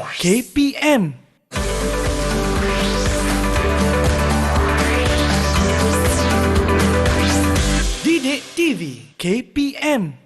KPM. Didik TV KPM.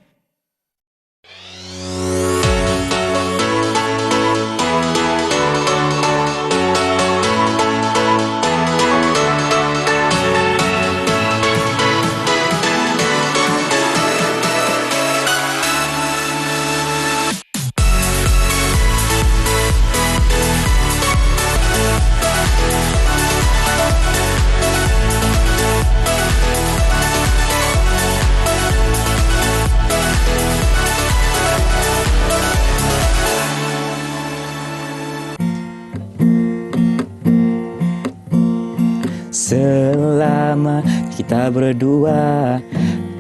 Selama kita berdua,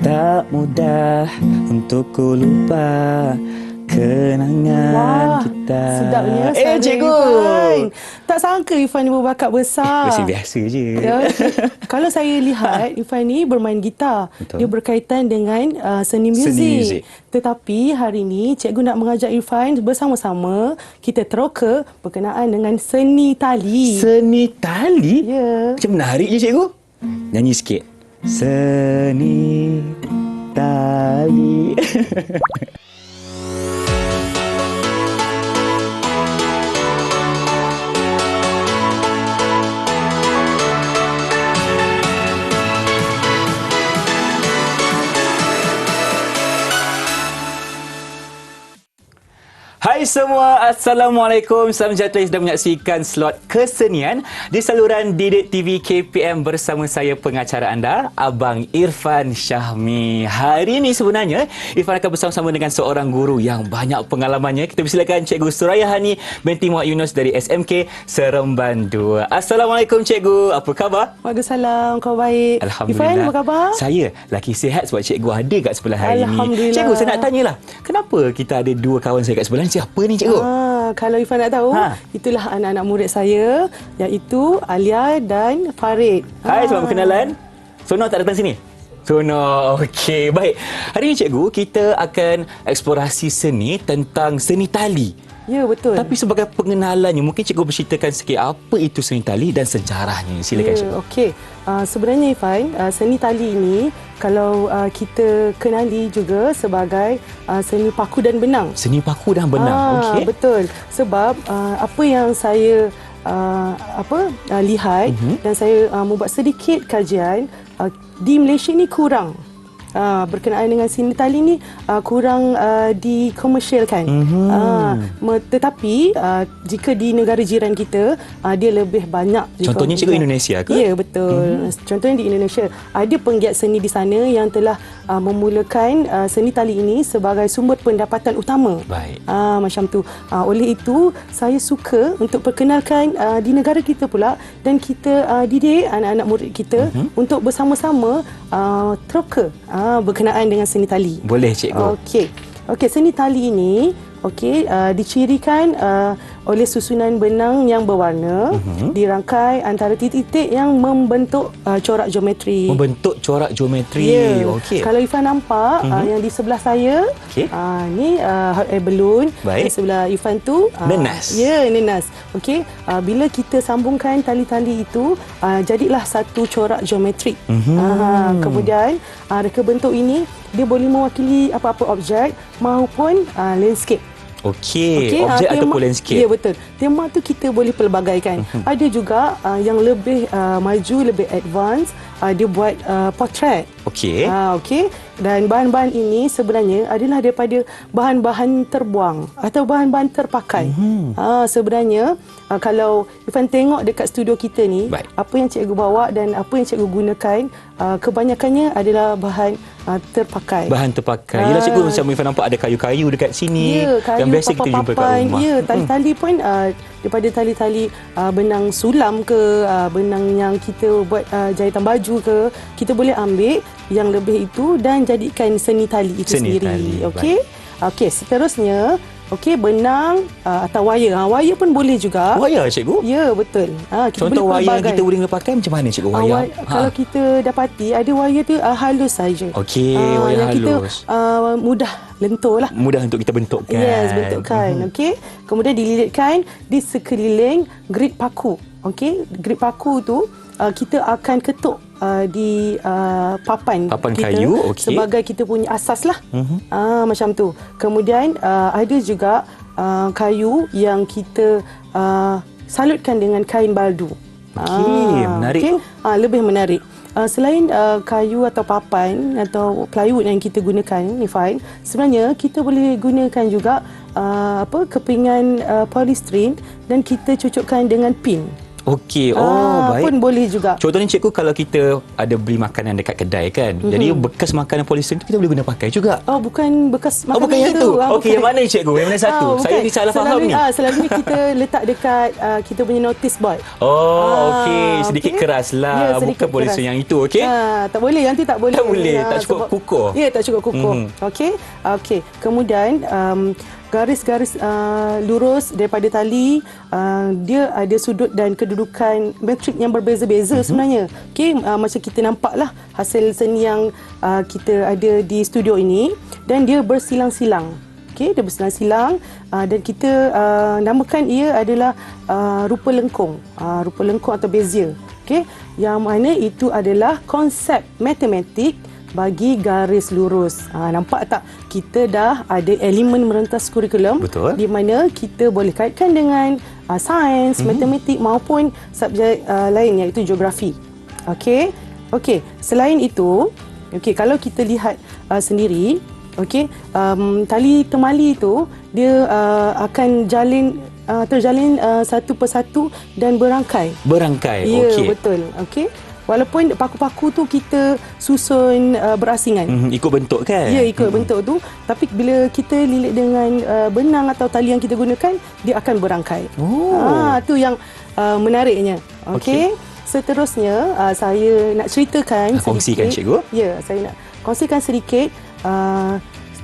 tak mudah untuk ku lupa kenangan kita. Sedapnya cikgu. Irfan. Tak sangka Irfan ni berbakat besar. Masih biasa je. Ya. Kalau saya lihat Irfan ni bermain gitar. Betul. Dia berkaitan dengan seni muzik. Tetapi hari ini cikgu nak mengajak Irfan bersama-sama kita teroka berkenaan dengan seni tali. Seni tali? Ya. Macam menarik je cikgu. Nyanyi sikit. Seni tali. Hai semua, Assalamualaikum. Salam sejahtera, sedang menyaksikan slot kesenian di saluran Didik TV KPM bersama saya pengacara anda, Abang Irfan Syahmi. Hari ini sebenarnya Irfan akan bersama-sama dengan seorang guru yang banyak pengalamannya. Kita persilakan Cikgu Suraya Hani binti Muhammad Yunus dari SMK Seremban 2. Assalamualaikum Cikgu, apa khabar? Waalaikumsalam, kau baik. Alhamdulillah. Irfan, apa khabar? Saya lagi sihat sebab Cikgu ada kat sebelah hari ini. Alhamdulillah. Cikgu, saya nak tanyalah, kenapa kita ada dua kawan saya kat sebelah ni? Siapa ni Cikgu? Kalau Irfan nak tahu, itulah anak-anak murid saya, iaitu Alia dan Farid. Hai, selamat berkenalan. Sono tak datang sini? Sono, okey, baik. Hari ini Cikgu, kita akan eksplorasi seni tentang seni tali. Ya, betul. Tapi sebagai pengenalannya, mungkin Cikgu berceritakan sikit apa itu seni tali dan sejarahnya. Silakan Cikgu. Okey. Sebenarnya Irfan, seni tali ini kalau kita kenali juga sebagai seni paku dan benang. Seni paku dan benang. Okey. Betul. Sebab apa yang saya lihat dan saya membuat sedikit kajian, di Malaysia ni kurang berkenaan dengan seni tali ni kurang dikomersialkan. Tetapi jika di negara jiran kita dia lebih banyak. Contohnya Cikgu Indonesia ke? Ya, betul. Contohnya di Indonesia ada penggiat seni di sana yang telah memulakan seni tali ini sebagai sumber pendapatan utama. Baik. Macam tu. Oleh itu saya suka untuk perkenalkan di negara kita pula, dan kita didik anak-anak murid kita untuk bersama-sama teroka berkenaan dengan seni tali. Boleh Cikgu. Okey, seni tali ini dicirikan oleh susunan benang yang berwarna, dirangkai antara titik-titik yang membentuk corak geometri. Membentuk corak geometri. Ya. Okey. Kalau Irfan nampak yang di sebelah saya, ni hot air balloon. Baik. Di sebelah Irfan tu nenas. Ya, nenas. Okey, bila kita sambungkan tali-tali itu, jadilah satu corak geometrik. Kemudian reka bentuk ini dia boleh mewakili apa-apa objek maupun landscape. Okey, objek ataupun landscape. Ya, betul. Tema tu kita boleh pelbagaikan. Ada juga yang lebih maju, lebih advance, dia buat portrait. Okey. Okey. Dan bahan-bahan ini sebenarnya adalah daripada bahan-bahan terbuang atau bahan-bahan terpakai. Sebenarnya kalau Irfan tengok dekat studio kita ni, baik, apa yang cikgu bawa dan apa yang cikgu gunakan kebanyakannya adalah bahan terpakai. Bahan terpakai. Yalah Cikgu, macam Irfan nampak ada kayu-kayu dekat sini. Ya, kayu, yang biasa kita jumpa kat rumah. Ya, tali-tali pun daripada tali-tali benang sulam ke, benang yang kita buat jahitan baju ke, kita boleh ambil yang lebih itu dan jadikan seni tali itu sendiri. Okey. Okey, seterusnya okey, benang atau wire. Wire pun boleh juga. Wayar cikgu? Ya, betul. Kita Contoh boleh wayar yang pelbagai. kita boleh pakai macam mana cikgu wayar? Kalau kita dapati ada wire tu halus saja. Okey, wayar yang kita halus. mudah lentur lah. Mudah untuk kita bentukkan. Yes, bentukkan. Okey. Kemudian dililitkan di sekeliling grid paku. Okey, grid paku tu kita akan ketuk di papan kita kayu, okey. sebagai kita punya asas lah. Macam tu. Kemudian ada juga kayu yang kita salutkan dengan kain baldu. Okey, menarik tu. Lebih menarik. Selain kayu atau papan atau plywood yang kita gunakan, Irfan, sebenarnya kita boleh gunakan juga kepingan polystyrene dan kita cocokkan dengan pin. Okey, baik. Pun boleh juga. Contohnya cikgu, kalau kita ada beli makanan dekat kedai kan, jadi bekas makanan polystyrene tu kita boleh guna pakai juga. Bukan bekas makanan bukan yang tu. Okey, yang bukan. mana cikgu? Yang mana satu? Saya ni salah faham ni. Selalunya kita letak dekat kita punya notice board. Okey, sedikit keras lah. Ya, sedikit bukan polystyrene yang itu, okey? Tak boleh, yang tu tak boleh. Tak boleh, tak cukup kukuh. Ya, tak cukup kukuh. Okey. Kemudian garis-garis lurus daripada tali, dia ada sudut dan kedudukan metrik yang berbeza-beza sebenarnya. Okey, macam kita nampak lah hasil seni yang kita ada di studio ini, dan dia bersilang-silang. Okey, dia bersilang-silang dan kita namakan ia adalah rupa lengkung. Rupa lengkung atau bezier. Okey, yang mana itu adalah konsep matematik bagi garis lurus. Nampak tak? Kita dah ada elemen merentas kurikulum. Betul. Di mana kita boleh kaitkan dengan sains, matematik maupun subjek lain, iaitu geografi. Okey. Selain itu, kalau kita lihat sendiri, tali temali itu dia akan terjalin satu persatu dan berangkai. Ya, okey. betul. Okey. Walaupun paku-paku tu kita susun berasingan. Ikut bentuk kan? Ya, ikut bentuk tu. Tapi bila kita lilit dengan benang atau tali yang kita gunakan, dia akan berangkai. Tu yang menariknya. Okey. Seterusnya, saya nak ceritakan sedikit. Kongsikan cikgu. Ya, saya nak kongsikan sedikit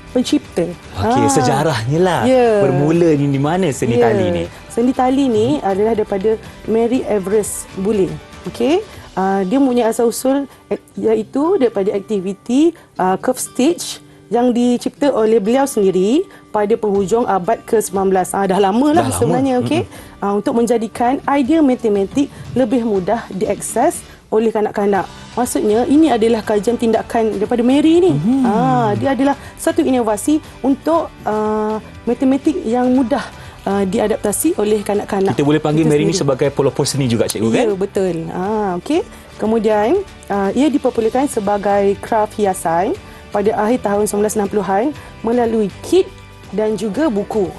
pencipta. Okey, sejarahnya lah. Ya. Bermula ni di mana seni tali ni? Seni tali ni adalah daripada Mary Everest Bulling. Okey. Dia punya asal-usul iaitu daripada aktiviti curve stitch yang dicipta oleh beliau sendiri pada penghujung abad ke-19. Dah lama lah sebenarnya. Okey. Untuk menjadikan idea matematik lebih mudah diakses oleh kanak-kanak. Maksudnya ini adalah kajian tindakan daripada Mary ni. Dia adalah satu inovasi untuk matematik yang mudah diadaptasi oleh kanak-kanak. Kita boleh panggil Mary ni sebagai pelopor seni juga cikgu kan? Ya, betul. Okey. Kemudian ia dipopularkan sebagai kraf hiasan pada akhir tahun 1960-an melalui kit dan juga buku.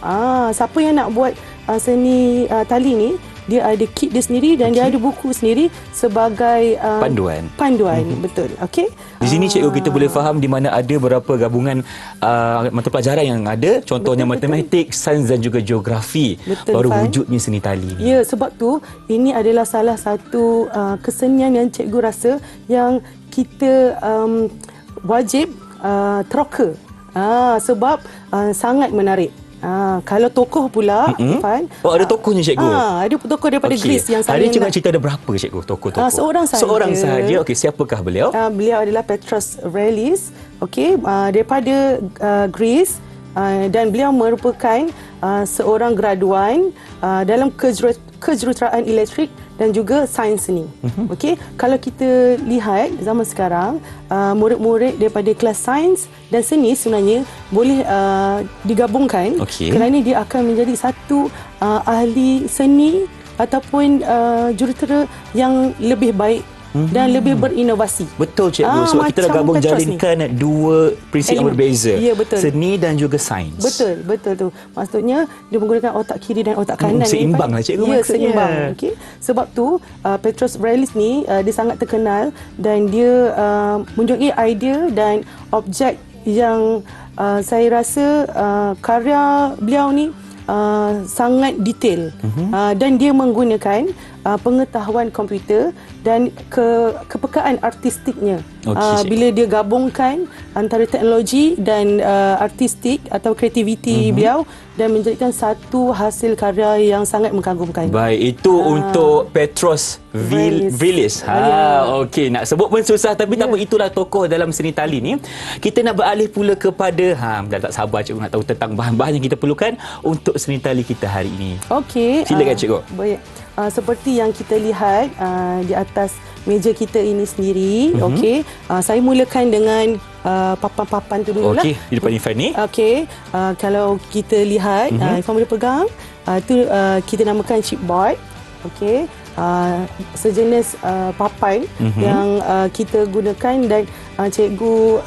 Siapa yang nak buat seni tali ni, dia ada kit dia sendiri dan dia ada buku sendiri sebagai panduan. Betul. Okey. Di sini cikgu kita boleh faham di mana ada beberapa gabungan mata pelajaran yang ada, contohnya matematik, sains dan juga geografi. Baru wujudnya seni tali ni. Ya, sebab tu ini adalah salah satu kesenian yang cikgu rasa yang kita wajib teroka. Sebab sangat menarik. Kalau tokoh pula, Irfan. Ada tokohnya cikgu? Ada tokoh daripada Greece yang saya nak cerita ada berapa cikgu tokoh-tokoh? Seorang sahaja. Okey, siapakah beliau? Beliau adalah Petros Relis. Okey, daripada Greece. Dan beliau merupakan seorang graduan dalam kejuruteraan elektrik dan juga sains seni. Okey, kalau kita lihat zaman sekarang, murid-murid daripada kelas sains dan seni sebenarnya boleh digabungkan kerana dia akan menjadi satu ahli seni ataupun jurutera yang lebih baik dan lebih berinovasi. Betul cikgu, sebab kita dah gabung jalinkan dua prinsip yang berbeza. Ya, betul. Seni dan juga sains. Betul tu. Maksudnya dia menggunakan otak kiri dan otak kanan. Seimbang lah cikgu maksudnya. Seimbang. Okay. Sebab tu Petros Relis ni dia sangat terkenal dan dia mempunyai idea dan objek yang saya rasa karya beliau ni sangat detail dan dia menggunakan pengetahuan komputer dan kepekaan artistiknya. Okey, Bila dia gabungkan antara teknologi dan artistik atau kreativiti beliau dan menjadikan satu hasil karya yang sangat mengagumkan. Baik, itu untuk Petros Villis. Okey, nak sebut pun susah tapi tak apa, itulah tokoh dalam seni tali ni. Kita nak beralih pula kepada dah tak sabar cikgu nak tahu tentang bahan-bahan yang kita perlukan untuk seni tali kita hari ini. Okey. Silakan cikgu. Baik. Seperti yang kita lihat di atas meja kita ini sendiri, okey. Saya mulakan dengan papan-papan tu dululah. Okey, di depan Irfan ni. Okey, kalau kita lihat, Irfan boleh pegang, itu kita namakan chipboard. Okey, sejenis papan yang kita gunakan dan cikgu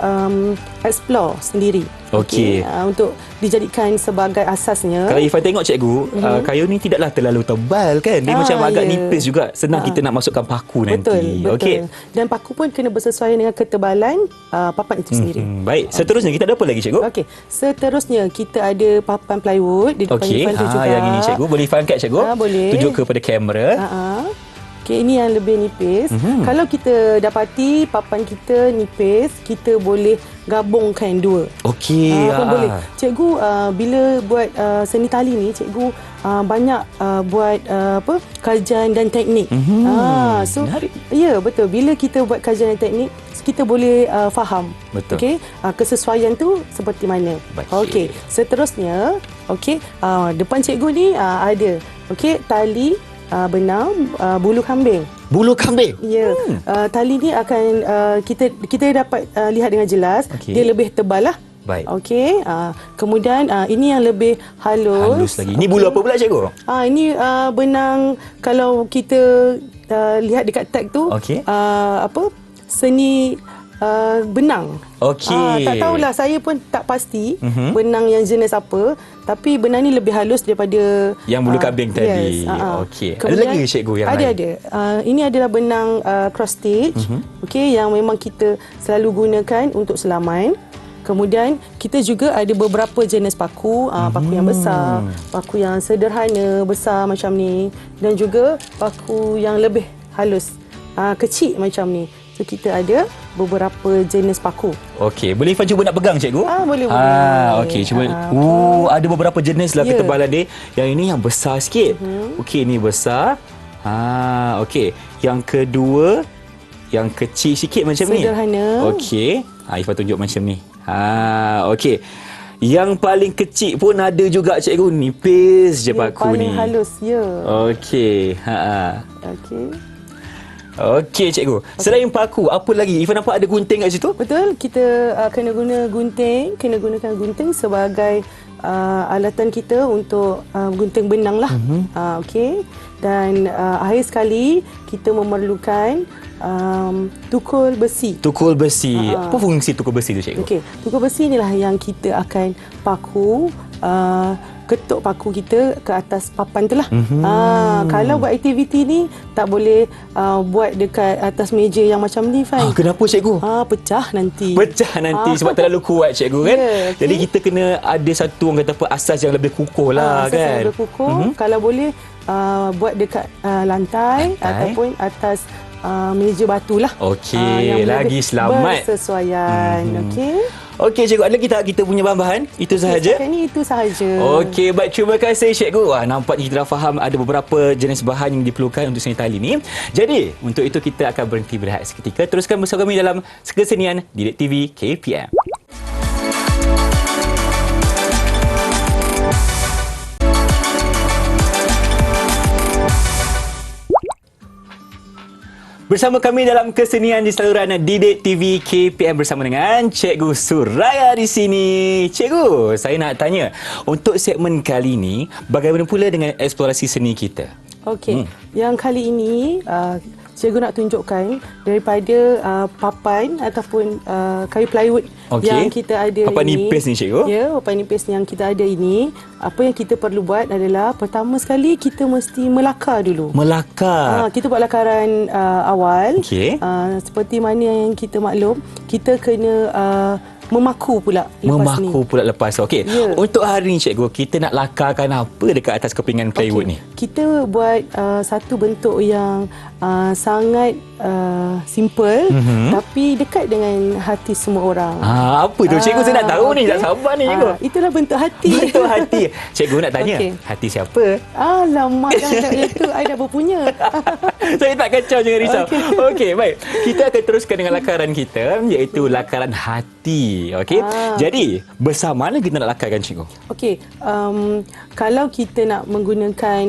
explore sendiri. Okey. Untuk dijadikan sebagai asasnya. Kalau Irfan tengok cikgu, kayu ni tidaklah terlalu tebal kan. Dia macam agak nipis juga. Senang kita nak masukkan paku nanti. Betul. Okey. Dan paku pun kena bersesuaian dengan ketebalan papan itu sendiri. Baik, seterusnya kita ada apa lagi cikgu? Okey, seterusnya kita ada papan plywood di depan Okey, Irfan tu juga. yang ini cikgu boleh Irfan angkat cikgu. Boleh. Tunjuk kepada kamera. Okey, ini yang lebih nipis. Kalau kita dapati papan kita nipis, kita boleh gabungkan dua. Okey. Pun boleh. Cikgu bila buat seni tali ni, cikgu banyak buat kajian dan teknik. So menarik. ya, betul. Bila kita buat kajian dan teknik, kita boleh faham. Betul. Okey, kesesuaian tu seperti mana. Baik. Okey, seterusnya, okey, depan cikgu ni ada tali benang bulu kambing. Bulu kambing. Ya. Tali ni akan kita dapat lihat dengan jelas. Okey. Dia lebih tebal lah. Baik. Okey. Kemudian ini yang lebih halus. Halus lagi. Ini bulu apa pula cikgu? Ini benang, kalau kita lihat dekat tag tu, Okey. seni benang. Okey. Tak tahulah, saya pun tak pasti benang yang jenis apa, tapi benang ni lebih halus daripada yang bulu kambing tadi. Yes. Okey. Ada Kemudian, lagi cikgu yang lain? Ada. Ini adalah benang cross stitch. Okey, yang memang kita selalu gunakan untuk selaman. Kemudian kita juga ada beberapa jenis paku, paku yang besar, paku yang sederhana besar macam ni, dan juga paku yang lebih halus, kecil macam ni. So kita ada beberapa jenis paku. Okey, boleh Irfan cuba nak pegang cikgu? Boleh. Okey, cuba. Ada beberapa jenis lah ketebalan dia. Yang ini yang besar sikit. Okey, ini besar. Okey. Yang kedua yang kecil sikit macam ni. Sederhana. Okey. Irfan tunjuk macam ni. Okey. Yang paling kecil pun ada juga cikgu, nipis je paku ni. Paling halus, ya. Okey. Okey. Okey cikgu. Selain paku, apa lagi? Irfan nampak ada gunting kat situ? Betul, kita kena gunakan gunting sebagai alatan kita untuk gunting benang lah. Okey. Dan akhir sekali kita memerlukan tukul besi. Tukul besi. Apa fungsi tukul besi tu cikgu? Okey, tukul besi inilah yang kita akan paku, ketuk paku kita ke atas papan tu lah. Kalau buat aktiviti ni tak boleh buat dekat atas meja yang macam ni, Fan. Kenapa cikgu? Pecah nanti. Sebab terlalu kuat cikgu kan. Okay. Jadi kita kena ada satu orang kata apa, asas yang lebih kukuh lah asas kan. yang lebih kukuh. Kalau boleh buat dekat lantai ataupun atas meja batu lah. Okey, lagi selamat. Bersesuaian. Okey. Okey cikgu, ada lagi tak kita punya bahan-bahan? Itu sahaja? Setakat ni itu sahaja. Okey, baik, terima kasih cikgu. Nampaknya kita dah faham ada beberapa jenis bahan yang diperlukan untuk seni tali ni. Jadi, untuk itu kita akan berhenti berehat seketika. Teruskan bersama kami dalam Kesenian Didik TV KPM. Bersama kami dalam kesenian di saluran Didik TV KPM bersama dengan Cikgu Suraya di sini. Cikgu, saya nak tanya, untuk segmen kali ini, bagaimana pula dengan eksplorasi seni kita? Okey, yang kali ini cikgu nak tunjukkan daripada papan ataupun kayu plywood yang kita ada papan ini. Nipis ni cikgu? Ya, papan nipis yang kita ada ini. Apa yang kita perlu buat adalah pertama sekali kita mesti melakar dulu. Melakar? Kita buat lakaran awal. Okey. Seperti mana yang kita maklum, kita kena memaku pula lepas ni. Memaku pula lepas. Okey. Ya. Untuk hari ni cikgu, kita nak lakarkan apa dekat atas kepingan plywood ni? kita buat satu bentuk yang sangat simple tapi dekat dengan hati semua orang. Apa tu? Cikgu saya nak tahu ni. Tak sabar ni cikgu. Itulah bentuk hati. Bentuk hati. Cikgu nak tanya, hati siapa? Alamak, jangan cakap itu. I dah berpunya. Saya tak kacau, jangan risau. Okey, baik. Kita akan teruskan dengan lakaran kita, iaitu lakaran hati. Okey. Jadi, bersama mana kita nak lakarkan cikgu? Okey, kalau kita nak menggunakan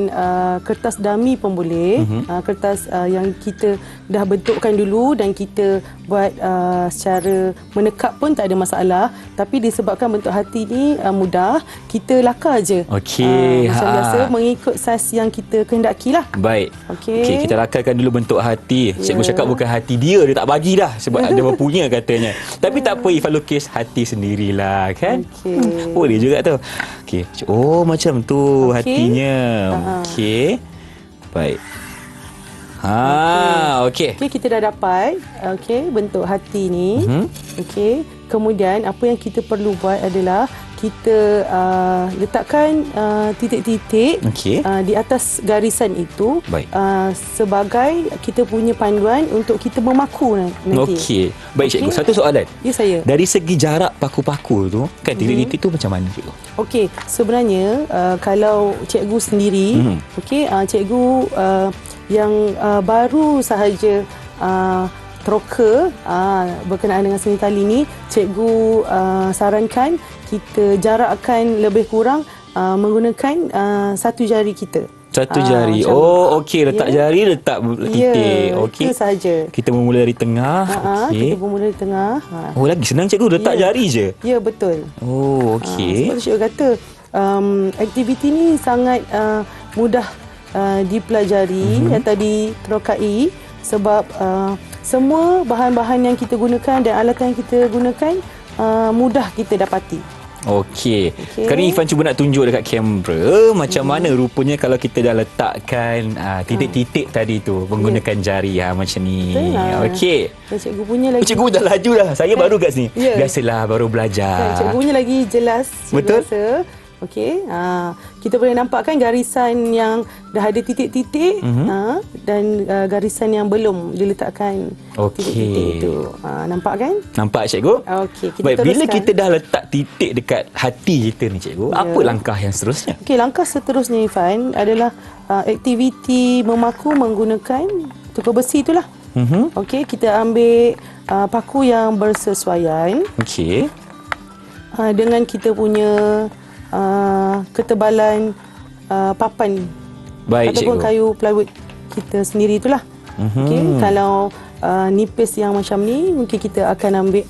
kertas dummy pun boleh. Kertas yang kita dah bentukkan dulu dan kita buat secara menekap pun tak ada masalah. Tapi disebabkan bentuk hati ni mudah, kita lakar je. Okey. Macam biasa, mengikut saiz yang kita kehendaki lah. Baik. Okey. Kita lakarkan dulu bentuk hati. Cikgu cakap bukan hati dia tak bagi dah sebab ada berpunya katanya. Tapi tak apa, Ifan lukis hati sendirilah kan. Boleh juga tu. Okey. Oh, macam tu hatinya. Okey. Baik. Okey. Okey, kita dah dapat bentuk hati ni. Okey. Kemudian apa yang kita perlu buat adalah kita letakkan titik-titik di atas garisan itu sebagai kita punya panduan untuk kita memaku nanti. Okey. Baik cikgu, satu soalan. Ya, saya. Dari segi jarak paku-paku tu, kan titik-titik tu macam mana cikgu? Okey, sebenarnya kalau cikgu sendiri, cikgu yang baru sahaja teroka berkenaan dengan seni tali ni, cikgu sarankan kita jarakkan lebih kurang menggunakan satu jari kita. Satu jari. Okey, letak jari, letak titik. Okey. Itu sahaja. Kita memula dari tengah. Kita bermula dari tengah. Oh, lagi senang cikgu, letak jari je. Ya, betul. Oh, okey. Sebab cikgu kata aktiviti ni sangat mudah dipelajari atau diterokai sebab semua bahan-bahan yang kita gunakan dan alatan yang kita gunakan mudah kita dapati. Okey. Sekarang ni Ifan cuba nak tunjuk dekat kamera macam mana rupanya kalau kita dah letakkan titik-titik tadi tu menggunakan jari macam ni. Okey. Cikgu punya lagi. Cikgu dah laju dah. Saya baru kat sini. Biasalah baru belajar. Cikgu punya lagi jelas. Betul. Rasa. Okey, kita boleh nampakkan garisan yang dah ada titik-titik dan garisan yang belum diletakkan titik-titik itu. Nampak kan? Nampak cikgu? Okey, kita baik, teruskan. bila kita dah letak titik dekat hati kita ni cikgu, apa langkah yang seterusnya? Okey, langkah seterusnya Ifan adalah aktiviti memaku menggunakan tukar besi itulah. Okey, kita ambil paku yang bersesuaian. Okey. Dengan kita punya ketebalan papan ataupun kayu plywood kita sendiri itulah. Okey, kalau nipis yang macam ni, mungkin kita akan ambil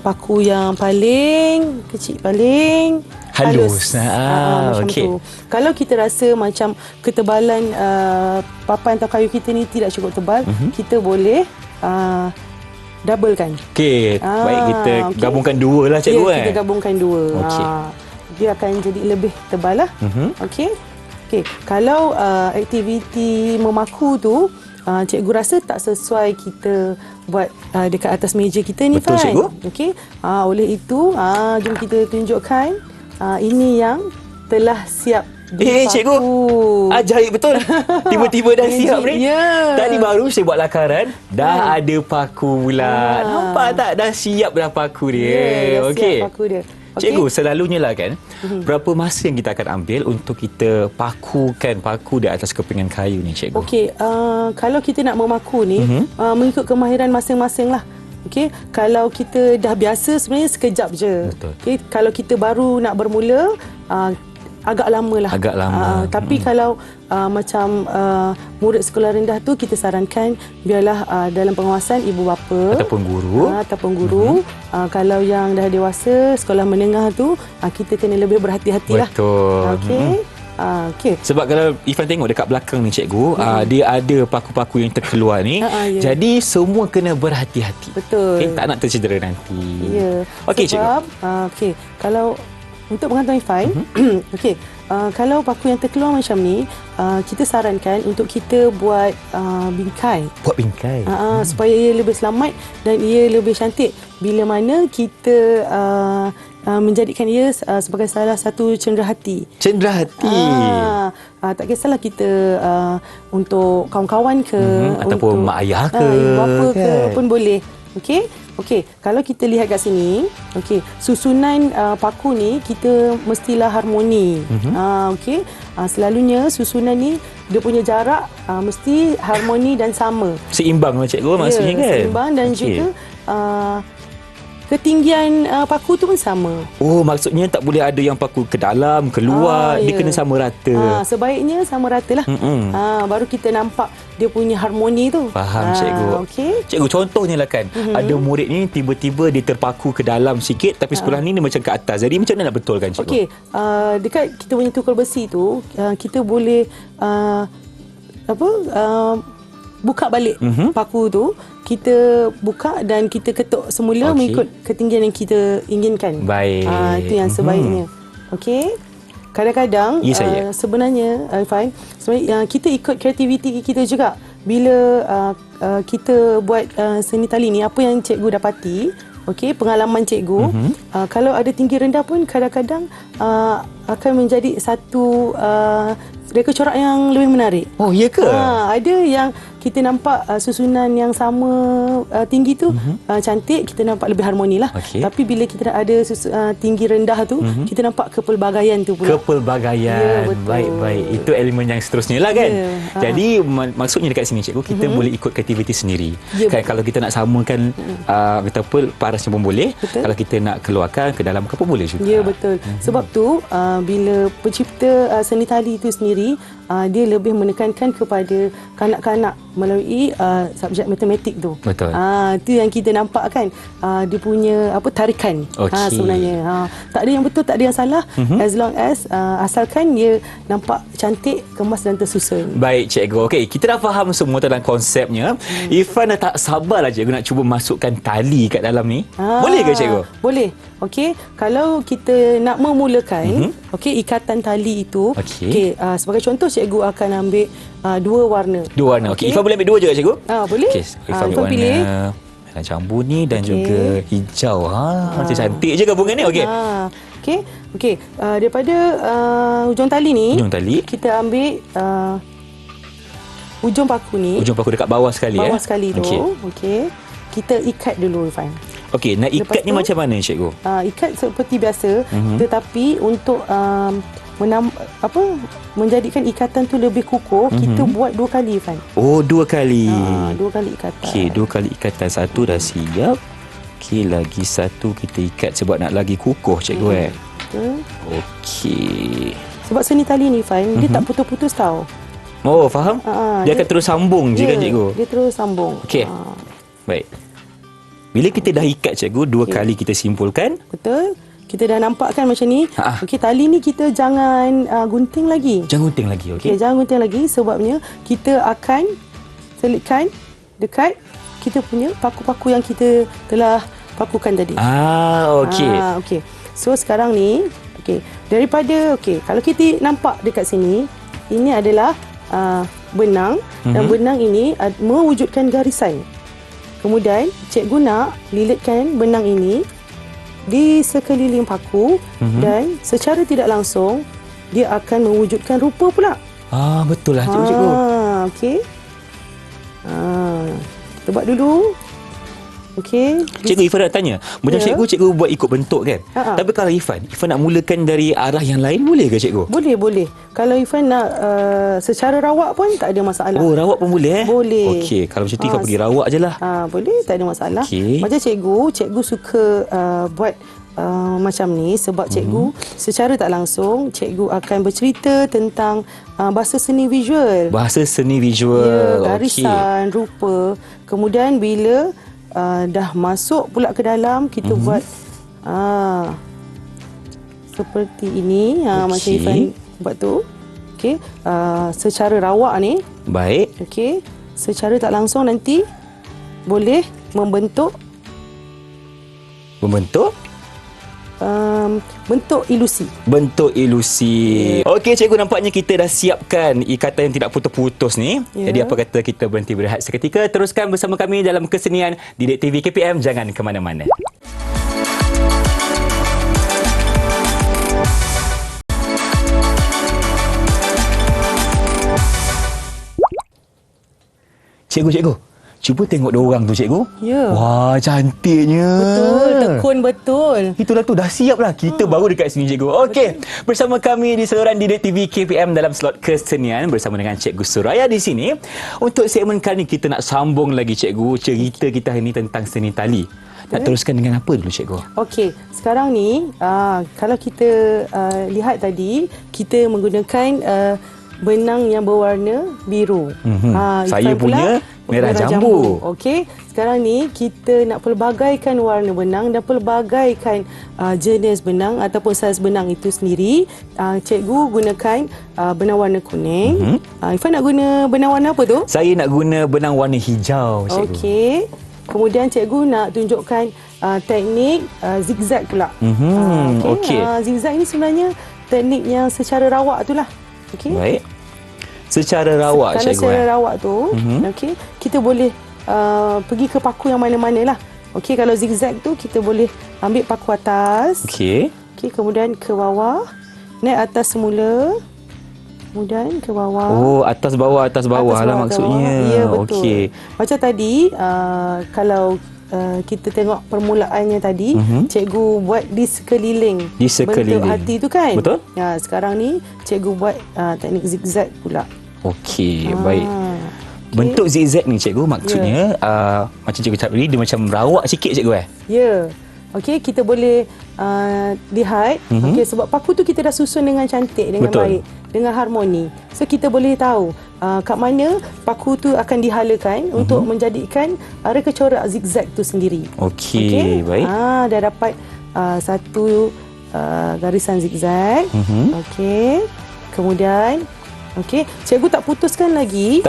paku yang paling kecil, paling halus. Macam tu. Kalau kita rasa macam ketebalan papan atau kayu kita ni tidak cukup tebal, kita boleh doublekan. Okey, baik, kita gabungkan dua lah cikgu. Kita gabungkan dua. Okey. Dia akan jadi lebih tebal lah. Okey. Kalau aktiviti memaku tu cikgu rasa tak sesuai kita buat dekat atas meja kita ni. Betul, cikgu. Okey. Oleh itu, jom kita tunjukkan ini yang telah siap dipaku. Cikgu, ajaib betul. Tiba-tiba dah siap ni. Tadi baru saya buat lakaran, dah ada paku pula. Nampak tak? Dah siap dah paku dia. Okey. Siap paku dia. Cikgu, selalunya lah kan, berapa masa yang kita akan ambil untuk kita pakukan paku di atas kepingan kayu ni, cikgu? Okey, kalau kita nak memaku ni, mengikut kemahiran masing-masing lah. Okey, kalau kita dah biasa sebenarnya sekejap je. Betul. Okey, kalau kita baru nak bermula, agak lama lah. Agak lama. Tapi kalau macam murid sekolah rendah tu, kita sarankan biarlah dalam pengawasan ibu bapa ataupun guru. Kalau yang dah dewasa, sekolah menengah tu, kita kena lebih berhati-hati lah. Betul. Okey. Sebab kalau Ifan tengok dekat belakang ni cikgu, dia ada paku-paku yang terkeluar ni. Jadi semua kena berhati-hati. Betul. Tak nak tercedera nanti. Ya. Okey, cikgu. Okey, kalau untuk pengetahuan Ifan, okey, kalau paku yang terkeluar macam ni, kita sarankan untuk kita buat bingkai. Buat bingkai? Supaya ia lebih selamat dan ia lebih cantik. Bila mana kita menjadikan ia sebagai salah satu cenderahati. Cenderahati. Tak kisahlah kita untuk kawan-kawan ke, ataupun untuk mak ayah ke, ibu bapa ke kan? pun boleh. Okey, kalau kita lihat kat sini, susunan paku ni kita mestilah harmoni. Selalunya susunan ni dia punya jarak mesti harmoni dan sama. Seimbang lah cikgu maksudnya kan? Seimbang dan juga ketinggian paku tu pun sama. Oh, maksudnya tak boleh ada yang paku ke dalam, keluar. Dia kena sama rata. Sebaiknya sama rata lah. Baru kita nampak dia punya harmoni tu. Faham cikgu. Cikgu, contohnya lah kan, ada murid ni tiba-tiba dia terpaku ke dalam sikit, tapi sebelah ni dia macam ke atas. Jadi macam mana nak betulkan cikgu? Dekat kita punya tukul besi tu, kita boleh buka balik paku tu. Kita buka dan kita ketuk semula mengikut ketinggian yang kita inginkan. Baik. Itu yang sebaiknya. Kadang-kadang sebenarnya Irfan, kita ikut kreativiti kita juga. Bila kita buat seni tali ni, apa yang cikgu dapati, pengalaman cikgu, kalau ada tinggi rendah pun kadang-kadang akan menjadi satu reka corak yang lebih menarik. Oh, ya ke? Ada yang kita nampak susunan yang sama tinggi tu cantik, kita nampak lebih harmoni lah. Tapi bila kita ada tinggi rendah tu, kita nampak kepelbagaian tu pula. Kepelbagaian. Baik. Itu elemen yang seterusnya lah kan. Jadi maksudnya dekat sini cikgu, kita boleh ikut kreativiti sendiri. Kan kalau kita nak samakan kata apa, parasnya pun boleh. Kalau kita nak keluarkan ke dalam kapal boleh juga. Ya, betul. Sebab tu bila pencipta seni tali itu sendiri, dia lebih menekankan kepada kanak-kanak melalui subjek matematik tu. Betul. Itu yang kita nampak kan, dia punya tarikan. Sebenarnya tak ada yang betul, tak ada yang salah, as long as asalkan dia nampak cantik, kemas dan tersusun. Baik cikgu. Kita dah faham semua tentang konsepnya. Irfan dah tak sabarlah cikgu nak cuba masukkan tali kat dalam ni. Boleh ke cikgu? Boleh. Kalau kita nak memulakan ikatan tali itu, sebagai contoh cikgu akan ambil dua warna. Dua warna. Irfan boleh ambil dua juga cikgu? Boleh. Irfan ambil warna pilih jambu ni dan juga hijau. Macam cantik je gabungan ni. Daripada hujung tali ni, kita ambil hujung paku ni. Hujung paku dekat bawah sekali. Bawah sekali tu. Kita ikat dulu, Irfan. Nak ikat ni macam mana cikgu? Ikat seperti biasa, tetapi untuk menjadikan ikatan tu lebih kukuh, kita buat dua kali, Irfan. Oh, dua kali. Dua kali ikatan. Dua kali ikatan. Satu dah siap. Lagi satu kita ikat sebab nak lagi kukuh cikgu. Sebab seni tali ni, Irfan, dia tak putus-putus tau. Oh, faham? Dia akan terus sambung je kan cikgu? Dia terus sambung. Baik. Bila kita dah ikat cikgu, dua kali kita simpulkan. Betul. Kita dah nampak kan macam ni. Tali ni kita jangan gunting lagi. Jangan gunting lagi, jangan gunting lagi sebabnya kita akan selitkan dekat kita punya paku-paku yang kita telah pakukan tadi. So sekarang ni, daripada kalau kita nampak dekat sini, ini adalah benang dan benang ini mewujudkan garisan. Kemudian cikgu nak lilitkan benang ini di sekeliling paku dan secara tidak langsung dia akan mewujudkan rupa pula. Betul lah cikgu. Kita buat dulu. Cikgu, Irfan nak tanya. Macam cikgu buat ikut bentuk kan? Tapi kalau Irfan nak mulakan dari arah yang lain, boleh ke cikgu? Boleh. Kalau Irfan nak secara rawak pun tak ada masalah. Oh, rawak pun boleh? Boleh. Kalau macam tu Irfan pergi rawak je lah. Boleh, tak ada masalah. Macam cikgu suka buat macam ni sebab cikgu secara tak langsung cikgu akan bercerita tentang bahasa seni visual. Bahasa seni visual. Garisan, rupa. Kemudian bila dah masuk pula ke dalam, kita buat seperti ini. Macam Irfan buat tu. Secara rawak ni. Baik. Secara tak langsung nanti boleh membentuk bentuk ilusi. Bentuk ilusi. Okey cikgu, nampaknya kita dah siapkan ikatan yang tidak putus-putus ni. Jadi apa kata kita berhenti berehat seketika, teruskan bersama kami dalam kesenian Didik TV KPM. Jangan ke mana-mana. Cikgu. Cuba tengok dia orang tu, cikgu. Ya. Wah, cantiknya. Betul, tekun betul. Itulah tu, dah siap lah. Kita baru dekat sini, cikgu. Okey, bersama kami di saluran Didik TV KPM dalam slot kesenian bersama dengan Cikgu Suraya di sini. Untuk segmen kali ni, kita nak sambung lagi, cikgu. Cerita kita hari ni tentang seni tali. Nak teruskan dengan apa dulu, cikgu? Okey, sekarang ni kalau kita lihat tadi, kita menggunakan benang yang berwarna biru. Saya punya merah jambu. Okey, sekarang ni kita nak pelbagaikan warna benang dan pelbagaikan jenis benang ataupun saiz benang itu sendiri. Cikgu gunakan benang warna kuning. Ifan nak guna benang warna apa tu? Saya nak guna benang warna hijau, cikgu. Okey. Kemudian cikgu nak tunjukkan teknik zigzag pula. Okey. Zigzag ni sebenarnya teknik yang secara rawak itulah. Okey. Baik. Secara rawak, Kalau cikgu. secara rawak tu, okey, kita boleh pergi ke paku yang mana-mana lah. Okey, kalau zigzag tu kita boleh ambil paku atas. Okey. Okey, kemudian ke bawah, naik atas semula. Kemudian ke bawah. Oh, atas bawah lah bawah, maksudnya. Ya, betul. Okey. Macam tadi, kalau kita tengok permulaannya tadi, cikgu buat di sekeliling bentuk hati tu kan. Betul. Ya, sekarang ni cikgu buat teknik zigzag pula. Okey, baik. Okay. Bentuk zigzag ni, cikgu, maksudnya macam cikgu cakap tadi, dia macam rawak sikit, cikgu. Ya. Okey, kita boleh lihat. Okey, sebab paku tu kita dah susun dengan cantik, dengan baik, dengan harmoni. So kita boleh tahu kat mana paku tu akan dihalakan untuk menjadikan reka corak zigzag tu sendiri. Okey, baik. Dah dapat satu garisan zigzag. Okey. Kemudian cikgu tak putuskan lagi.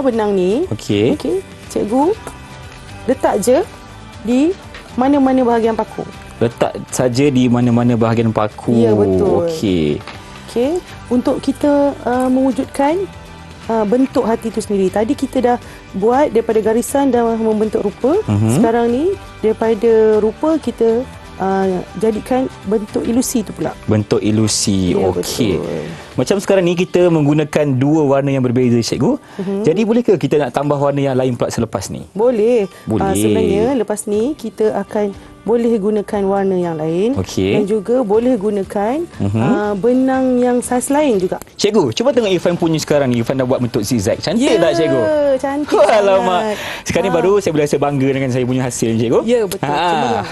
Benang ni. Okey. Cikgu letak je di mana-mana bahagian paku. Letak saja di mana-mana bahagian paku. Ya, betul. Okey. Untuk kita mewujudkan bentuk hati itu sendiri. Tadi kita dah buat daripada garisan dan membentuk rupa. Sekarang ni daripada rupa kita jadikan bentuk ilusi tu pula. Bentuk ilusi. Ya, okey. betul. Macam sekarang ni kita menggunakan dua warna yang berbeza, cikgu. Jadi boleh ke kita nak tambah warna yang lain pula selepas ni? Boleh. Boleh. Sebenarnya lepas ni kita akan boleh gunakan warna yang lain. Okey. Dan juga boleh gunakan benang yang saiz lain juga. Cikgu, cuba tengok Irfan punya sekarang ni. Irfan dah buat bentuk zigzag. Cantik tak, cikgu? Ya, cantik Alamak. sangat. Sekarang ni baru saya boleh rasa bangga dengan saya punya hasil, cikgu. Ya, betul. Cemerlang.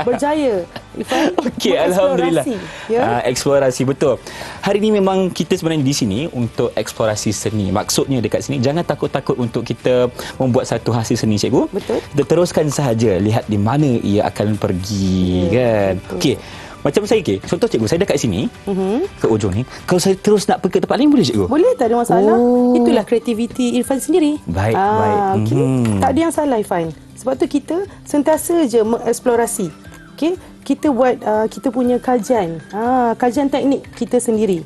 Berjaya. Irfan, Okey, alhamdulillah. Ya. Eksplorasi, betul. Hari ini memang kita sebenarnya di sini untuk eksplorasi seni. Maksudnya dekat sini jangan takut-takut untuk kita membuat satu hasil seni, cikgu. Betul. Kita teruskan sahaja, lihat di mana ia akan pergi, kan. Okey. Macam saya, contoh cikgu, saya dekat sini, ke ujung ni. Kalau saya terus nak pergi ke tempat lain, boleh, cikgu? Boleh, tak ada masalah. Oh. Itulah kreativiti Irfan sendiri. Baik. Okey. Tak ada yang salah, Irfan. Sebab tu kita sentiasa je mengeksplorasi. Okey, kita buat kita punya kajian. Kajian teknik kita sendiri.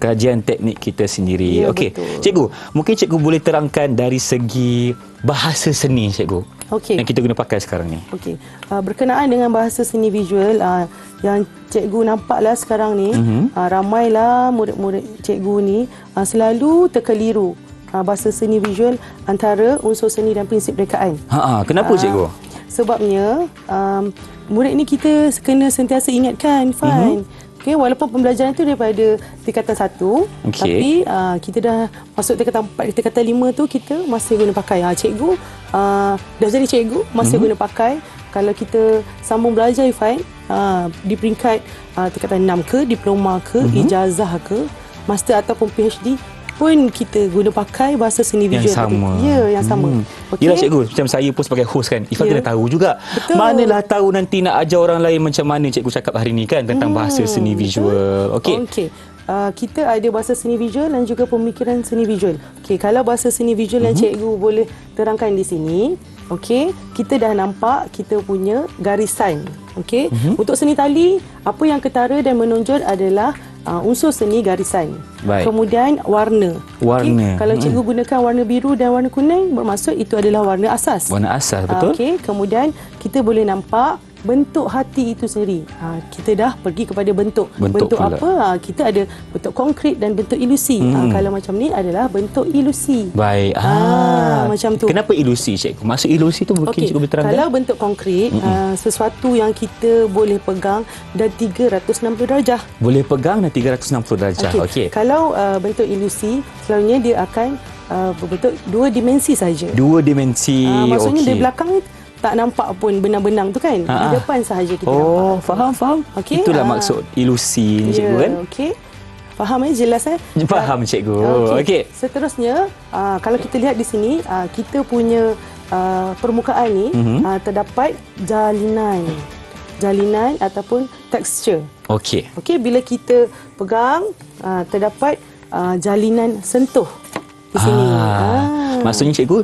Ya, okey. Cikgu, mungkin cikgu boleh terangkan dari segi bahasa seni, cikgu. Okey. Yang kita guna pakai sekarang ni. Okey. Berkenaan dengan bahasa seni visual yang cikgu nampaklah sekarang ni, ramailah murid-murid cikgu ni selalu terkeliru bahasa seni visual antara unsur seni dan prinsip rekaan. Kenapa, cikgu? Sebabnya murid ni kita kena sentiasa ingatkan, Fan. Okey, walaupun pembelajaran tu daripada tingkatan 1, tapi kita dah masuk tingkatan 4, tingkatan 5 tu kita masih guna pakai. Cikgu dah jadi cikgu masih guna pakai. Kalau kita sambung belajar, Fan, di peringkat tingkatan 6 ke, diploma ke, ijazah ke, master ataupun PhD pun kita guna pakai bahasa seni visual. Yang sama. Ya, yang sama. Okay. Yelah, cikgu, macam saya pun sebagai host kan, Ifan kena tahu juga. Betul. Manalah tahu nanti nak ajar orang lain macam mana cikgu cakap hari ni kan tentang bahasa seni visual. Okey. Kita ada bahasa seni visual dan juga pemikiran seni visual. Okey, kalau bahasa seni visual yang cikgu boleh terangkan di sini, okey, kita dah nampak kita punya garisan. Okey. Untuk seni tali, apa yang ketara dan menonjol adalah unsur seni garisan. Baik. Kemudian warna. Warna. Kalau cikgu gunakan warna biru dan warna kuning, bermaksud itu adalah warna asas. Warna asas, betul. Okey, kemudian kita boleh nampak bentuk hati itu sendiri. Kita dah pergi kepada bentuk. Bentuk pula. apa? Kita ada bentuk konkret dan bentuk ilusi. Kalau macam ni adalah bentuk ilusi. Baik. Macam tu. Kenapa ilusi, cikgu? Maksud ilusi tu mungkin cikgu berterangkan. Kalau bentuk konkret, sesuatu yang kita boleh pegang dan 360 darjah. Boleh pegang dan 360 darjah. Okey. Kalau bentuk ilusi, selalunya dia akan berbentuk 2 dimensi saja. 2 dimensi. Maksudnya okey. di belakang tak nampak pun benang-benang tu kan. Di depan sahaja kita nampak. Faham. Okey. Itulah maksud ilusi ni, cikgu kan? Okey. Faham jelas Faham, cikgu. Okey. Seterusnya, kalau kita lihat di sini, kita punya permukaan ni terdapat jalinan ataupun tekstur. Okey. Okey, bila kita pegang, terdapat jalinan sentuh di sini. Maksudnya, cikgu,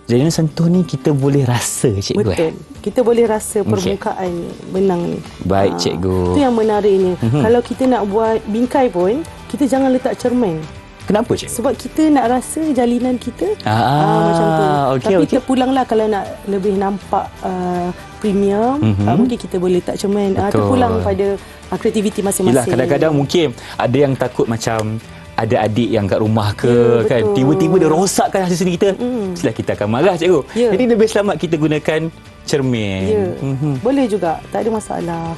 jalinan sentuh ni kita boleh rasa, cikgu. Betul. Kita boleh rasa permukaan benang ni. Baik, cikgu. Itu yang menariknya. Kalau kita nak buat bingkai pun, kita jangan letak cermin. Kenapa, cikgu? Sebab kita nak rasa jalinan kita macam tu. Tapi terpulanglah kalau nak lebih nampak premium, mungkin kita boleh letak cermin. Terpulang pada kreativiti masing-masing. Yelah, kadang-kadang mungkin ada yang takut macam ada adik yang kat rumah ke, kan, tiba-tiba dia rosakkan hasil seni kita. Setelah kita akan marah, cikgu. Jadi lebih selamat kita gunakan cermin. Boleh juga, tak ada masalah.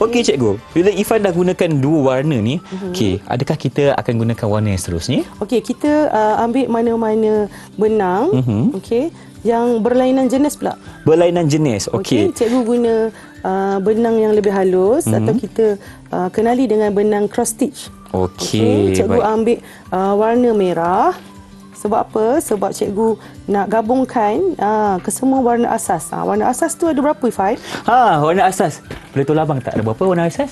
Okey, cikgu. Bila Ifan dah gunakan 2 warna ni, okey, adakah kita akan gunakan warna yang seterusnya? Okey, kita ambil mana-mana benang, okey, yang berlainan jenis pula. Berlainan jenis, okey. Cikgu guna benang yang lebih halus atau kita kenali dengan benang cross stitch. Okey, cikgu ambil warna merah. Sebab apa? Sebab cikgu nak gabungkan kesemua warna asas. Warna asas tu ada berapa, Ifan? Warna asas. Boleh tolong abang tak? Ada berapa warna asas?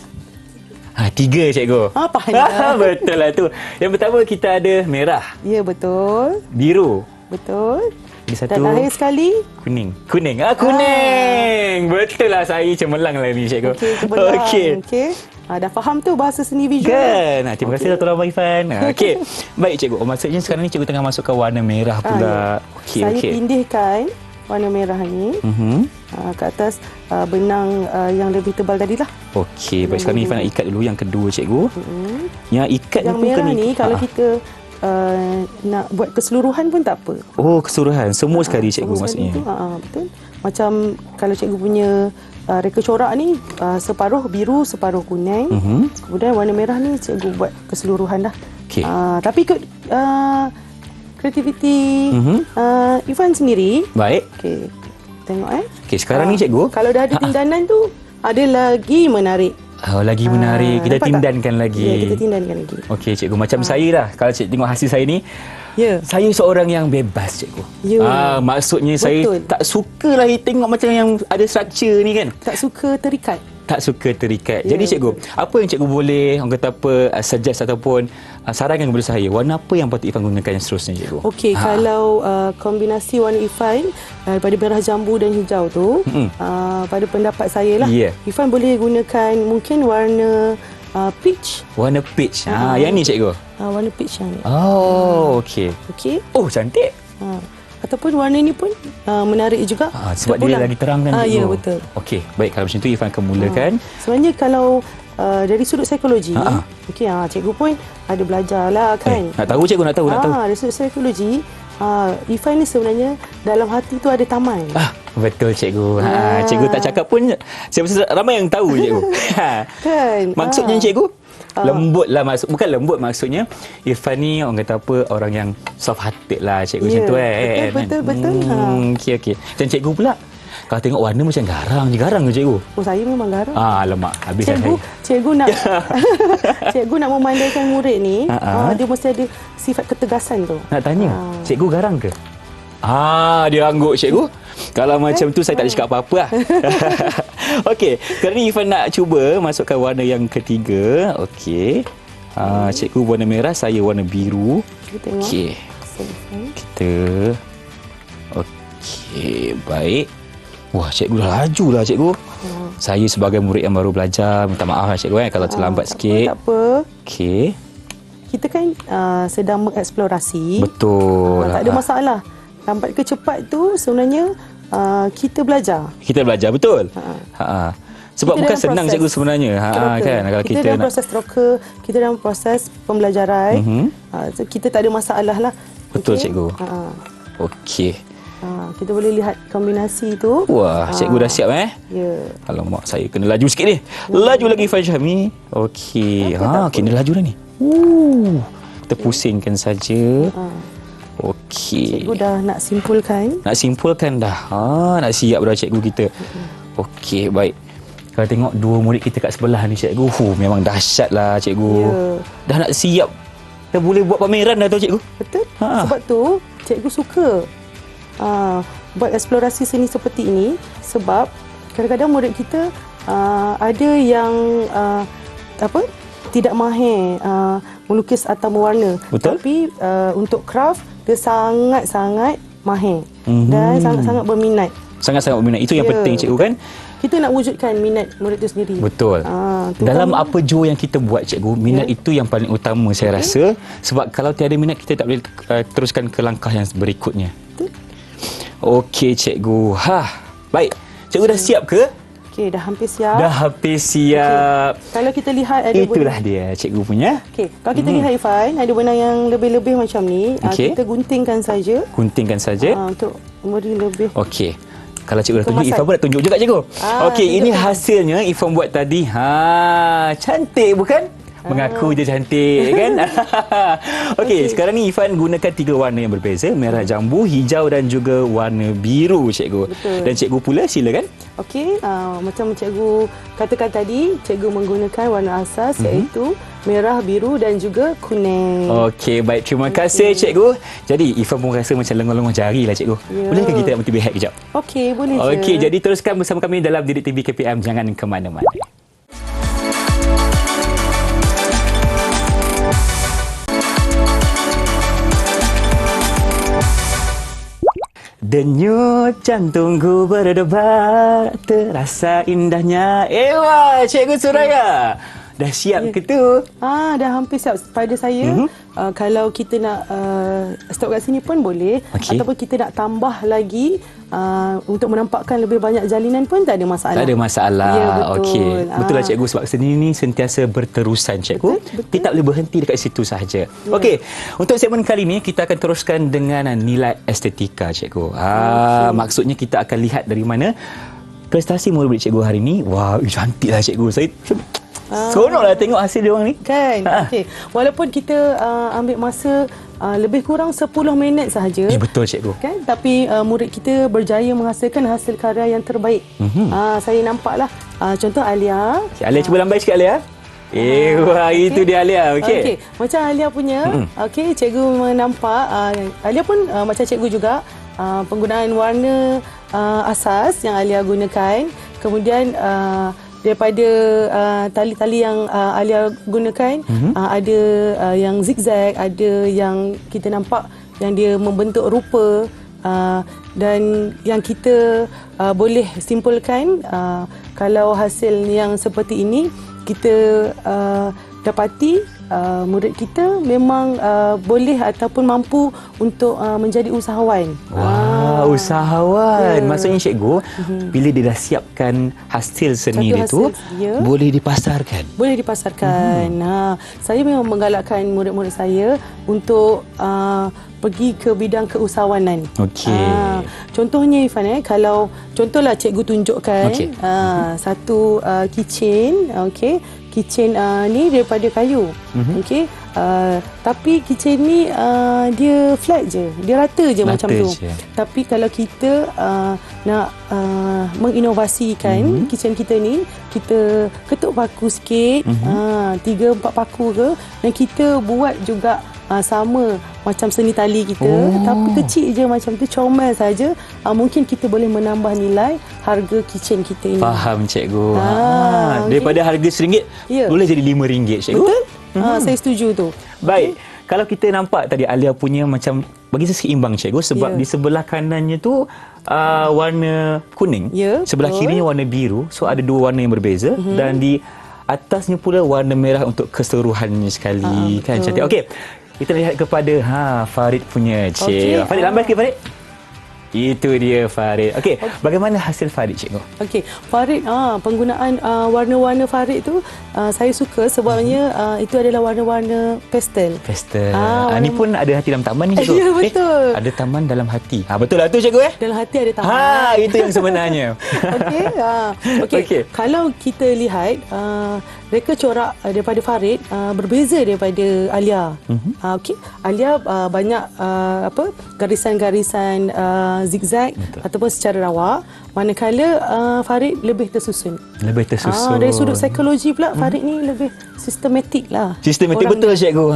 3, cikgu. Banyak. Betul lah tu. Yang pertama kita ada merah. Ya, betul. Biru. Betul. Satu, dan akhir sekali kuning. Kuning. Betul lah, saya cemerlang lah ni, cikgu. Okey. Dah faham tu bahasa seni visual kan? Terima kasih Dato' Abang Ifan. Okey. Baik, cikgu. Maksudnya sekarang ni cikgu tengah masukkan warna merah pula. Ya. Saya tindihkan warna merah ni ke atas benang yang lebih tebal tadilah. Okey. Baik, sekarang ni Ifan nak ikat dulu yang kedua, cikgu. Yang ikat yang merah ni kalau kita nak buat keseluruhan pun tak apa. Keseluruhan. Semua sekali, cikgu, maksudnya. Betul. Macam kalau cikgu punya reka corak ni separuh biru, separuh kuning. Kemudian warna merah ni cikgu buat keseluruhan dah. Okay. Tapi ikut kreativiti Ifan sendiri. Baik. Okey. Tengok Okey, sekarang ni cikgu. Kalau dah ada tindanan tu, ada lagi menarik. Lagi menarik. Kita tindankan lagi. Ya, kita tindankan lagi. Okey, cikgu. Macam saya lah. Kalau cikgu tengok hasil saya ni, saya seorang yang bebas, cikgu. Maksudnya saya tak suka lah tengok macam yang ada struktur ni kan. Tak suka terikat. Jadi cikgu, apa yang cikgu boleh, orang kata apa, suggest ataupun sarankan kepada saya, warna apa yang patut Ifan gunakan yang seterusnya, cikgu? Okey, kalau kombinasi warna Ifan daripada merah jambu dan hijau tu, pada pendapat saya lah, Ifan boleh gunakan mungkin warna peach. Warna peach. Yang ni, cikgu? Warna peach yang ni. Okey. Cantik. Ataupun warna ni pun menarik juga. Sebab dia lagi terang kan, cikgu? Ya, betul. Okey, baik, kalau macam tu Ifan akan mulakan. Sebenarnya kalau dari sudut psikologi, cikgu pun ada belajar lah kan. Nak tahu, cikgu, nak tahu. Dari sudut psikologi, Ifan ni sebenarnya dalam hati tu ada taman. Betul, cikgu. Cikgu tak cakap pun saya rasa ramai yang tahu, cikgu. Kan? Maksudnya, cikgu, lembut lah, bukan lembut, maksudnya Irfan ni orang kata apa, orang yang soft hearted lah, cikgu, macam tu betul. Okey. Dan cikgu pula, kalau tengok warna macam garang ke, cikgu? Saya memang garang. Alamak, habis cikgu nak cikgu nak memandaikan murid ni, dia mesti ada sifat ketegasan tu. Nak tanya, cikgu garang ke? Dia angguk, cikgu. Kalau macam tu saya tak boleh cakap apa-apa lah. Okey, sekarang ni Ifan nak cuba masukkan warna yang ketiga. Okey. Cikgu warna merah, saya warna biru. Okey. Okey, baik. Wah, cikgu dah laju lah, cikgu. Saya sebagai murid yang baru belajar, minta maaf lah, cikgu, kalau terlambat sikit. Tak apa. Okey. Kita kan sedang mengeksplorasi. Betul. Tak ada masalah. Lambat ke cepat tu sebenarnya kita belajar. Kita belajar, betul. Sebab Kita bukan dalam senang proses cikgu sebenarnya. Kan kalau kita dalam proses stroke, kita dalam proses pembelajaran. So kita tak ada masalah lah. Betul, cikgu. Okey. Kita boleh lihat kombinasi tu. Wah, cikgu dah siap Ya. Alamak, saya kena laju sikit ni. Laju lagi Irfan Syahmi. Okey. Kena laju dah ni. Kita pusingkan saja. Okey. Cikgu dah nak simpulkan. Nak simpulkan dah. Nak siap dah cikgu kita. Okey, baik. Kalau tengok dua murid kita kat sebelah ni cikgu, memang dahsyat lah cikgu. Ya. Dah nak siap. Dah boleh buat pameran dah tu cikgu. Betul. Sebab tu cikgu suka buat eksplorasi seni seperti ini, sebab kadang-kadang murid kita ada yang tidak mahir melukis atau mewarna. Betul. Tapi untuk craft dia sangat-sangat mahir dan sangat-sangat berminat. Sangat-sangat berminat. Itu yang penting cikgu kan. Kita nak wujudkan minat murid itu sendiri. Betul. Dalam apa jua yang kita buat cikgu, minat itu yang paling utama saya rasa. Sebab kalau tiada minat, kita tak boleh teruskan ke langkah yang berikutnya. Betul. Okey cikgu. Baik. Cikgu dah siap ke? Okey, dah hampir siap. Dah hampir siap. Okay. Kalau kita lihat ada Itulah dia cikgu punya. Okey, kalau kita lihat Irfan, ada benang yang lebih-lebih macam ni, kita guntingkan saja. Guntingkan saja. Untuk memberi lebih. Okey. Kalau cikgu dah tunjuk, Ifan pun dah tunjuk juga cikgu. Okey, ini hasilnya Ifan buat tadi. Cantik bukan? Mengaku je cantik kan? Okey, sekarang ni Ifan gunakan 3 warna yang berbeza, merah jambu, hijau dan juga warna biru cikgu. Betul. Dan cikgu pula silakan. Okey, macam cikgu katakan tadi, cikgu menggunakan warna asas iaitu merah, biru dan juga kuning. Okey, baik. Terima kasih cikgu. Jadi Ifan pun rasa macam lenguh-lenguh jari lah cikgu. Bolehkah kita nak berhenti kejap? Okey, boleh je. Okey, jadi teruskan bersama kami dalam Didik TV KPM. Jangan ke mana-mana. Denyut jantungku berdebar, terasa indahnya. Wah, Cikgu Suraya. Dah siap ke tu? Dah hampir siap. Pada saya, kalau kita nak stop kat sini pun boleh. Ataupun kita nak tambah lagi untuk menampakkan lebih banyak jalinan pun tak ada masalah. Tak ada masalah. Ya, betul. Okey. Betul lah cikgu, sebab seni ni sentiasa berterusan cikgu. Betul. Kita tak boleh berhenti dekat situ sahaja. Ya. Okey. Untuk segmen kali ni kita akan teruskan dengan nilai estetika cikgu. Maksudnya kita akan lihat dari mana prestasi murid cikgu hari ni. Wah, cantiklah cikgu. Saya seronoklah tengok hasil dia orang ni. Kan? Okey. Walaupun kita ambil masa lebih kurang 10 minit sahaja. Betul cikgu. Kan? Tapi murid kita berjaya menghasilkan hasil karya yang terbaik. Saya nampaklah contoh Alia. Alia cuba lambai sikit Alia. Wah, itu dia Alia. Okey. Macam Alia punya. Okey, cikgu menampak Alia pun macam cikgu juga, penggunaan warna asas yang Alia gunakan. Kemudian daripada tali-tali yang Alia gunakan, ada yang zigzag, ada yang kita nampak yang dia membentuk rupa, dan yang kita boleh simpulkan kalau hasil yang seperti ini kita dapati murid kita memang boleh ataupun mampu untuk menjadi usahawan. Wah, usahawan. Maksudnya cikgu, bila dia dah siapkan hasil seni dia tu, boleh dipasarkan. Boleh dipasarkan. Saya memang menggalakkan murid-murid saya untuk pergi ke bidang keusahawanan. Okey. Contohnya Irfan, kalau contohlah cikgu tunjukkan satu keychain, keychain ni daripada kayu. Tapi keychain ni dia flat je, dia rata je macam tu. Tapi kalau kita nak menginovasikan keychain kita ni, kita ketuk paku sikit, 3-4 paku ke, dan kita buat juga sama macam seni tali kita, tapi kecil je macam tu, comel saja, mungkin kita boleh menambah nilai harga keychain kita ini. Faham cikgu. Daripada harga RM1 boleh jadi RM5 cikgu. Betul? Saya setuju tu. Baik. Kalau kita nampak tadi Alia punya macam bagi saya seimbang cikgu, sebab di sebelah kanannya tu warna kuning, sebelah kirinya warna biru, so ada dua warna yang berbeza, dan di atasnya pula warna merah untuk keseluruhannya sekali. Kan cantik. Okey. Kita lihat kepada Farid punya. Farid lambai sikit Farid. Itu dia Farid. Okey, bagaimana hasil Farid cikgu? Okey, Farid, penggunaan warna-warna Farid tu saya suka sebabnya itu adalah warna-warna pastel. Pastel. warna- Ni pun ada hati dalam taman ni cikgu. Ya, betul. Ada taman dalam hati. Betul lah tu cikgu Dalam hati ada taman. Itu yang sebenarnya. Okey. Okey. Kalau kita lihat reka corak daripada Farid berbeza daripada Alia. Okey. Alia banyak garisan-garisan zigzag ataupun secara rawak, manakala Farid lebih tersusun. Lebih tersusun. Dari sudut psikologi pula Farid ni lebih sistematik lah. Sistematik, Orang betul ni. cikgu.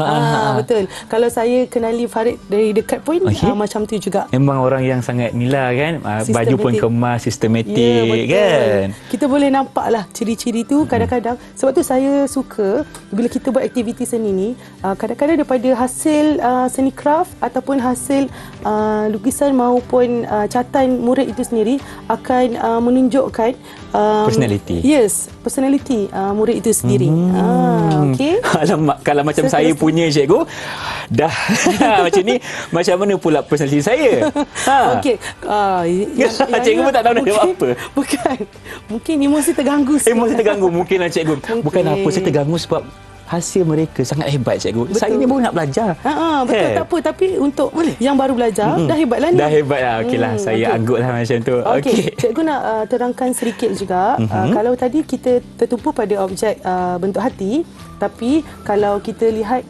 Betul. Kalau saya kenali Farid dari dekat pun macam tu juga. Memang orang yang sangat nila kan. Baju pun Sistematik. kemas, sistematik Ya, betul. kan. Kita boleh nampak lah ciri-ciri tu kadang-kadang. Sebab tu saya suka bila kita buat aktiviti seni ni, kadang-kadang daripada hasil seni craft ataupun hasil lukisan maupun catatan murid itu sendiri akan menunjukkan Personality. Yes, personality murid itu sendiri. Okey. Alamak, kalau macam saya Seterusnya. punya cikgu, dah macam ni, macam mana pula personality saya? Okey. Cikgu pun tak tahu nak jawab apa. Bukan. Mungkin emosi terganggu. Emosi terganggu mungkin lah cikgu. Bukan Mungkin. apa, saya terganggu sebab hasil mereka sangat hebat cikgu. Betul. Saya ni baru nak belajar. Betul, Kan? tak apa. Tapi untuk yang baru belajar, dah hebat lah ni. Dah hebat lah. Okeylah, saya okey. anggut lah macam tu. Okey, cikgu nak terangkan sedikit juga. Kalau tadi kita tertumpu pada objek bentuk hati, tapi kalau kita lihat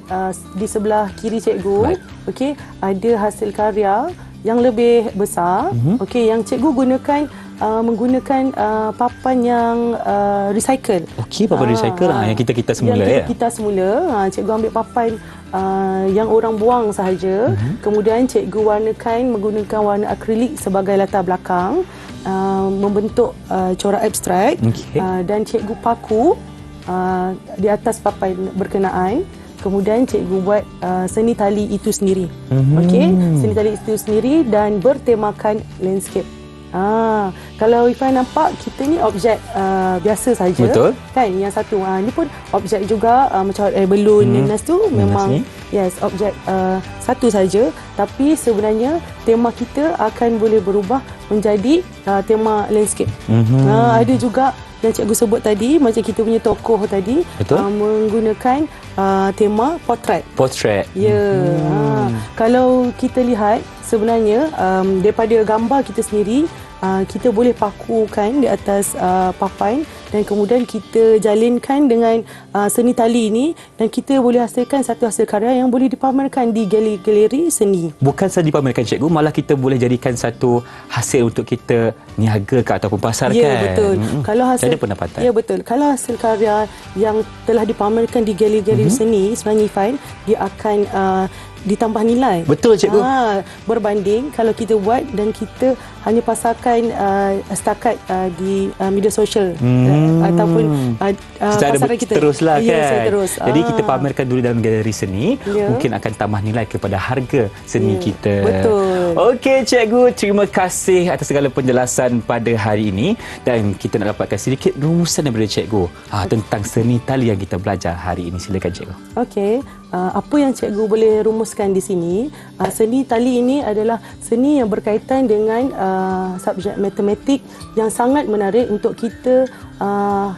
di sebelah kiri cikgu, okey, ada hasil karya yang lebih besar. Okey, yang cikgu gunakan menggunakan papan yang recycle. Okey, papan recycle yang kita semula ya. Kita semula, cikgu ambil papan yang orang buang sahaja. Kemudian cikgu warnakan menggunakan warna akrilik sebagai latar belakang, membentuk corak abstrak. Okey. Dan cikgu paku di atas papan berkenaan. Kemudian cikgu buat seni tali itu sendiri. Okey, seni tali itu sendiri dan bertemakan landscape. Kalau Ifan nampak, kita ni objek biasa saja. Betul. Kan, yang satu ni pun objek juga, macam air balloon Ninas tu memang yes, objek satu saja, tapi sebenarnya tema kita akan boleh berubah menjadi tema landscape. Ada juga yang cikgu sebut tadi, macam kita punya tokoh tadi, menggunakan tema portrait. Portrait. Ya. Kalau kita lihat sebenarnya daripada gambar kita sendiri, kita boleh pakukan di atas papan dan kemudian kita jalinkan dengan seni tali ini dan kita boleh hasilkan satu hasil karya yang boleh dipamerkan di galeri seni. Bukan saja dipamerkan cikgu, malah kita boleh jadikan satu hasil untuk kita niaga ataupun pasarkan. Ya, betul. Kalau hasil ada pendapatan. Ya, betul. Kalau hasil karya yang telah dipamerkan di galeri seni, sebenarnya Ifan, dia akan ditambah nilai. Betul cikgu. Berbanding kalau kita buat dan kita hanya pasarkan setakat di media sosial ataupun secara pasaran kita. Teruslah kan. Ya, terus. Jadi kita pamerkan dulu dalam galeri seni, mungkin akan tambah nilai kepada harga seni kita. Betul. Okey cikgu, terima kasih atas segala penjelasan pada hari ini dan kita nak dapatkan sedikit rumusan daripada cikgu tentang seni tali yang kita belajar hari ini. Silakan cikgu. Okey. Apa yang cikgu boleh rumuskan di sini, seni tali ini adalah seni yang berkaitan dengan subjek matematik yang sangat menarik untuk kita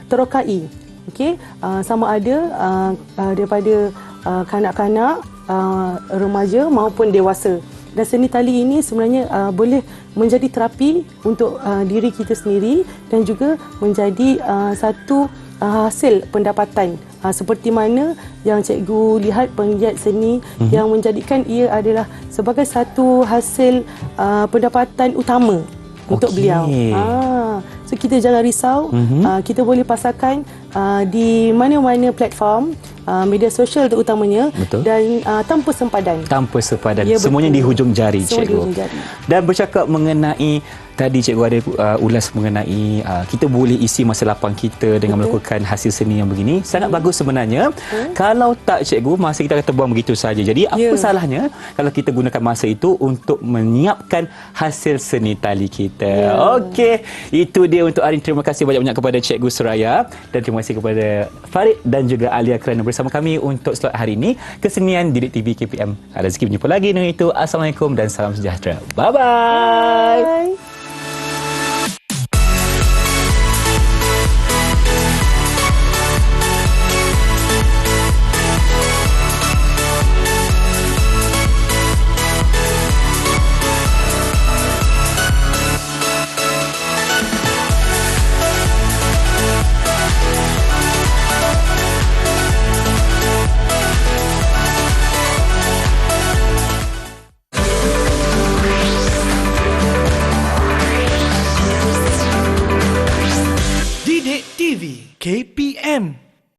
terokai. Okey, sama ada daripada kanak-kanak, remaja maupun dewasa. Dan seni tali ini sebenarnya boleh menjadi terapi untuk diri kita sendiri dan juga menjadi satu hasil pendapatan. Seperti mana yang cikgu lihat penggiat seni yang menjadikan ia adalah sebagai satu hasil pendapatan utama untuk beliau. So kita jangan risau, kita boleh pasarkan di mana-mana platform media sosial terutamanya. Betul. Dan tanpa sempadan. Tanpa sempadan. Ya, semuanya di hujung jari Semua di cikgu. hujung jari. Dan bercakap mengenai tadi cikgu ada ulas mengenai kita boleh isi masa lapang kita dengan melakukan hasil seni yang begini. Sangat bagus sebenarnya. Kalau tak cikgu, masa kita akan terbuang begitu saja. Jadi apa salahnya kalau kita gunakan masa itu untuk menyiapkan hasil seni tali kita. Okey, itu dia dia untuk hari ini. Terima kasih banyak-banyak kepada Cikgu Suraya dan terima kasih kepada Farid dan juga Alia kerana bersama kami untuk slot hari ini Kesenian Didik TV KPM. Rezeki berjumpa lagi dengan itu. Assalamualaikum dan salam sejahtera. Bye-bye. Bye. Didik TV KPM